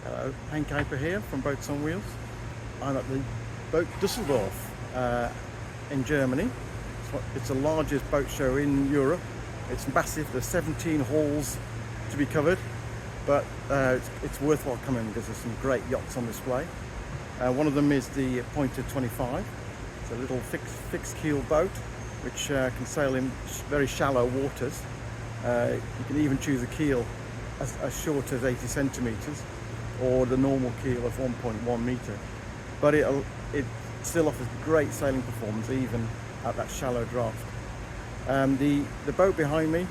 Hello, Hank Kuiper here from Boats on Wheels. I'm at the boat Dusseldorf in Germany. It's the largest boat show in Europe. It's massive. There's 17 halls to be covered, but it's worthwhile coming because there's some great yachts on display. One of them is the Pointer 25. It's a little fixed keel boat which can sail in very shallow waters. You can even choose a keel as short as 80 centimeters or the normal keel of 1.1 meter, but it still offers great sailing performance even at that shallow draft. The boat behind me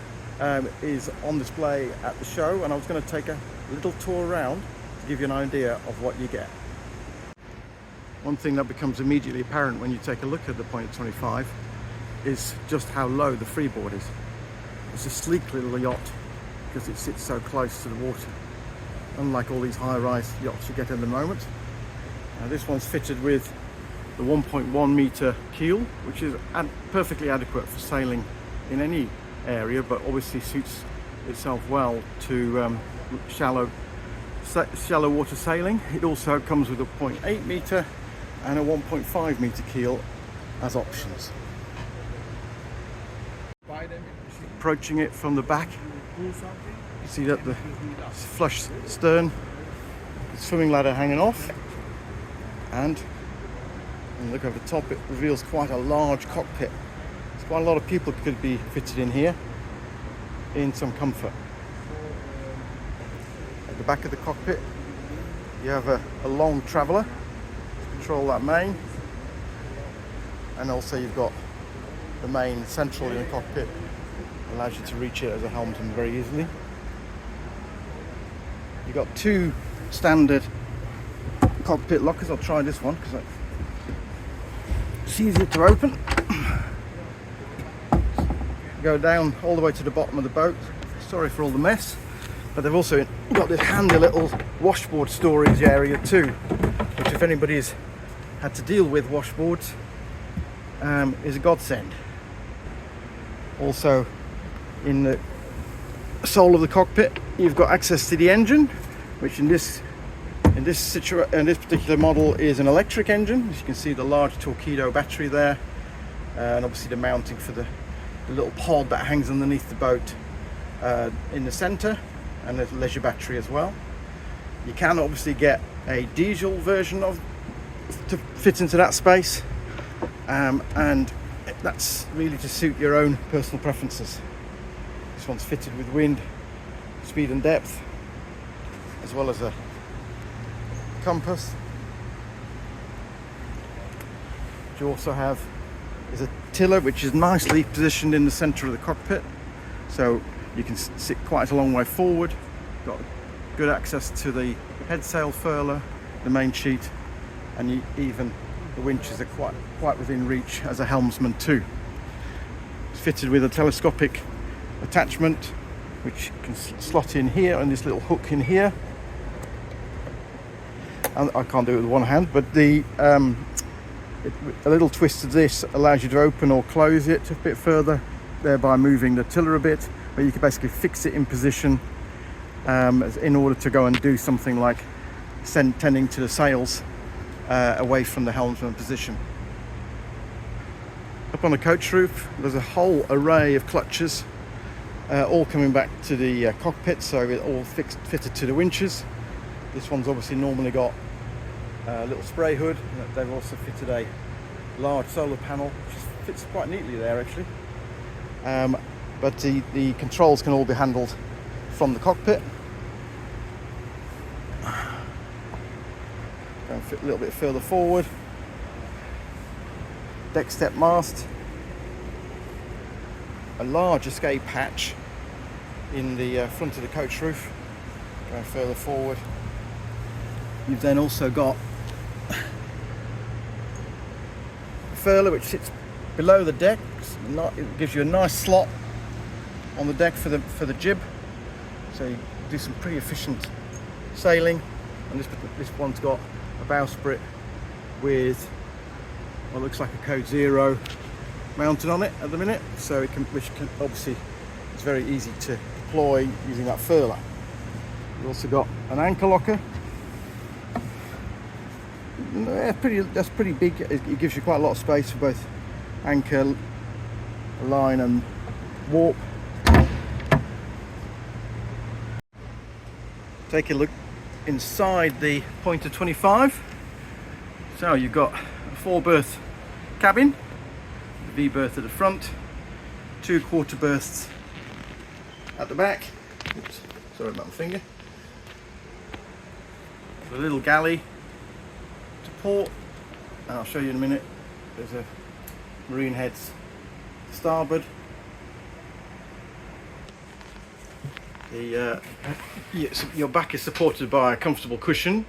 is on display at the show, and I was going to take a little tour around to give you an idea of what you get. One thing that becomes immediately apparent when you take a look at the Pointer 25 is just how low the freeboard is. It's a sleek little yacht because it sits so close to the water, unlike all these high-rise yachts you get at the moment. This one's fitted with the 1.1 meter keel, which is perfectly adequate for sailing in any area, but obviously suits itself well to shallow water sailing. It also comes with a 0.8 meter and a 1.5 meter keel as options. Approaching it from the back, you see that the flush stern, the swimming ladder hanging off, and look over the top, it reveals quite a large cockpit. There's quite a lot of people could be fitted in here in some comfort. At the back of the cockpit you have a long traveller to control that main, and also you've got the main central in the cockpit, allows you to reach it as a helmsman very easily. You've got two standard cockpit lockers. I'll try this one because it's easier to open. Go down all the way to the bottom of the boat. Sorry for all the mess, but they've also got this handy little washboard storage area too, which if anybody's had to deal with washboards is a godsend. Also in the sole of the cockpit you've got access to the engine, which in this particular model is an electric engine. As you can see, the large torpedo battery there, and obviously the mounting for the little pod that hangs underneath the boat in the center, and there's a leisure battery as well. You can obviously get a diesel version to fit into that space, and that's really to suit your own personal preferences. This one's fitted with wind, speed and depth, as well as a compass. What you also have is a tiller, which is nicely positioned in the center of the cockpit, so you can sit quite a long way forward. Got good access to the head sail furler, the main sheet, and even the winches are quite within reach as a helmsman too. It's fitted with a telescopic attachment which can slot in here, and this little hook in here. And I can't do it with one hand, but a little twist of this allows you to open or close it a bit further, thereby moving the tiller a bit, but you can basically fix it in position in order to go and do something like tending to the sails away from the helmsman position. Up on the coach roof there's a whole array of clutches, all coming back to the cockpit, so it all fitted to the winches. This one's obviously normally got a little spray hood. They've also fitted a large solar panel, which fits quite neatly there actually. But the controls can all be handled from the cockpit. Go and fit a little bit further forward. Deck step mast. A large escape hatch in the front of the coach roof. Going further forward, you've then also got a furler which sits below the deck. It gives you a nice slot on the deck for the jib, so you do some pretty efficient sailing. And this one's got a bowsprit with what looks like a code 0 mounted on it at the minute, so which can obviously it's very easy to deploy using that furler. You've also got an anchor locker That's pretty big. It gives you quite a lot of space for both anchor, line and warp. Take a look inside the Pointer 25. So you've got a 4-berth cabin, the V berth at the front, 2 quarter berths at the back. Oops, sorry about my finger. A little galley to port, and I'll show you in a minute. There's a marine heads starboard. Your back is supported by a comfortable cushion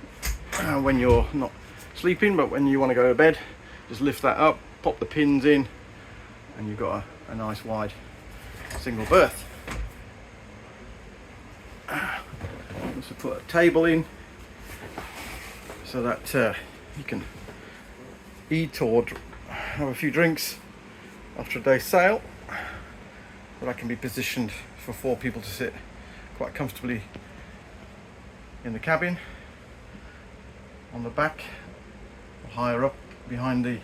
when you're not sleeping, but when you want to go to bed, just lift that up, pop the pins in, and you've got a nice wide single berth. Also put a table in so that you can eat or have a few drinks after a day's sail. But that can be positioned for 4 people to sit quite comfortably in the cabin. On the back, or higher up behind the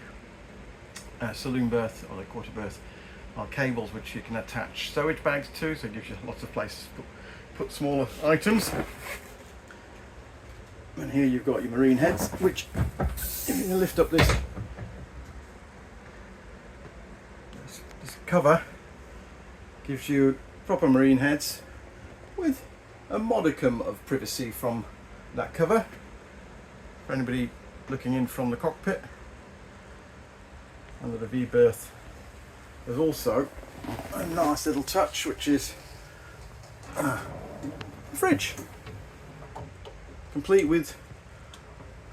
saloon berth or the quarter berth, are cables which you can attach stowage bags to, so it gives you lots of places to put smaller items. And here you've got your marine heads, which, if you lift up this cover, gives you proper marine heads with a modicum of privacy from that cover for anybody looking in from the cockpit. Under the V berth there's also a nice little touch, which is a fridge, complete with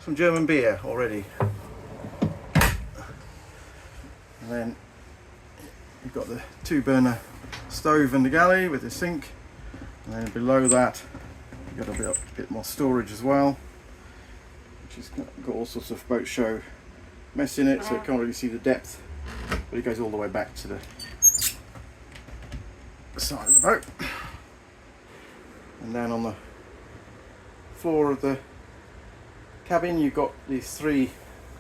some German beer already. And then you've got the 2-burner stove in the galley with the sink, and then below that you've got a bit more storage as well, which has got all sorts of boat show mess in it, so you can't really see the depth, but it goes all the way back to the side of the boat. And then on the floor of the cabin you've got these 3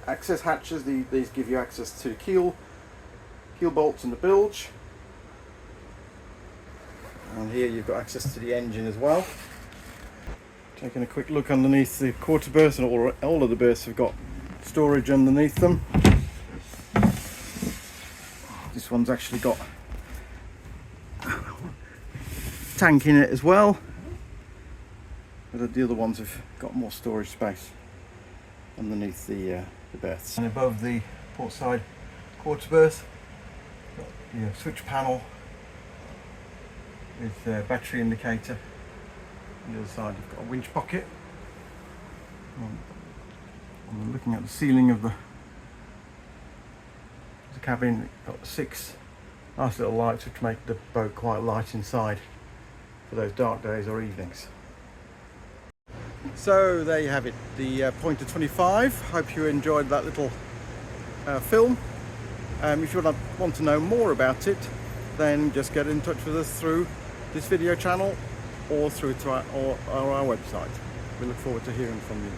access hatches. These give you access to keel bolts and the bilge, and here you've got access to the engine as well. Taking a quick look underneath the quarter berth, and all of the berths have got storage underneath them. This one's actually got a tank in it as well, but the other ones have got more storage space underneath the berths. And above the port side quarter berth, got your switch panel with a battery indicator. On the other side you've got a winch pocket. I'm looking at the ceiling of the cabin. You've got 6 nice little lights which make the boat quite light inside for those dark days or evenings. So there you have it, the Pointer 25. Hope you enjoyed that little film. If you want to know more about it, then just get in touch with us through this video channel or through to our website. We look forward to hearing from you.